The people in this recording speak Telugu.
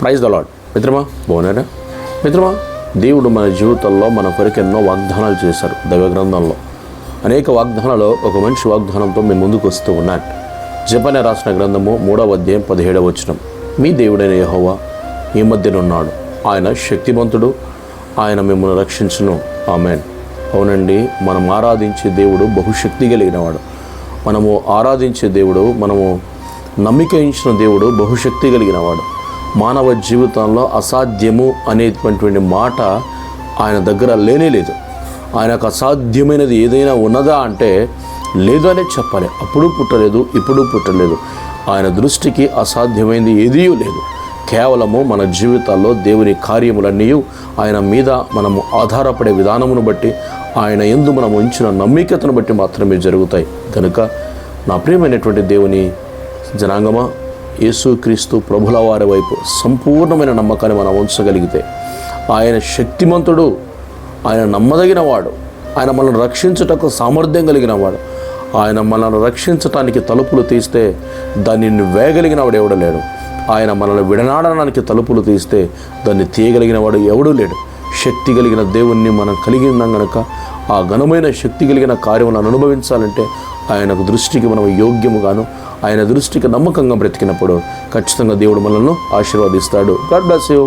Praise the lord. మిత్రమా బాగున్నారా? మిత్రమా, దేవుడు మన జీవితంలో మన కొరకు ఎన్నో వాగ్దానాలు చేశారు. దైవ గ్రంథంలో అనేక వాగ్దానాలు ఒక మనిషి వాగ్దానంతో మేము ముందుకు వస్తూ ఉన్నాను. జెఫన్యా రాసిన గ్రంథము 3వ అధ్యాయం 17వ వచనం, మీ దేవుడైన యెహోవా ఈ మధ్యనున్నాడు, ఆయన శక్తిమంతుడు, ఆయన మిమ్మల్ని రక్షించును. ఆమేన్. అవునండి, మనం ఆరాధించే దేవుడు బహుశక్తి కలిగినవాడు. మనము ఆరాధించే దేవుడు, మనము నమ్మికించిన దేవుడు బహుశక్తి కలిగినవాడు. మానవ జీవితంలో అసాధ్యము అనేటువంటి మాట ఆయన దగ్గర లేనే లేదు. ఆయనకు అసాధ్యమైనది ఏదైనా ఉన్నదా అంటే లేదు అనే చెప్పాలి. అప్పుడు పుట్టలేదు, ఇప్పుడు పుట్టలేదు. ఆయన దృష్టికి అసాధ్యమైనది ఏదీ లేదు. కేవలము మన జీవితాల్లో దేవుని కార్యములన్నీ ఆయన మీద మనము ఆధారపడే విధానమును బట్టి, ఆయన యందు మనం ఉంచిన నమ్మికతను బట్టి మాత్రమే జరుగుతాయి. కనుక నా ప్రియమైనటువంటి దేవుని జనాంగమా, యేసుక్రీస్తు ప్రభుల వారి వైపు సంపూర్ణమైన నమ్మకాన్ని మనం ఉంచగలిగితే, ఆయన శక్తిమంతుడు, ఆయన నమ్మదగినవాడు, ఆయన మనల్ని రక్షించుటకు సామర్థ్యం కలిగినవాడు. ఆయన మనల్ని రక్షించటానికి తలుపులు తీస్తే దాన్ని వేయగలిగిన వాడు ఎవడు లేడు. ఆయన మనల్ని విడనాడడానికి తలుపులు తీస్తే దాన్ని తీయగలిగిన వాడు ఎవడూ లేడు. శక్తి కలిగిన దేవుణ్ణి మనం కలిగి ఉన్నాం కనుక ఆ ఘనమైన శక్తి కలిగిన కార్యములను అనుభవించాలంటే ఆయనకు దృష్టికి మనం యోగ్యముగాను, ఆయన దృష్టికి నమ్మకంగా బ్రతికినప్పుడు ఖచ్చితంగా దేవుడు మనల్ని ఆశీర్వదిస్తాడు. God bless you.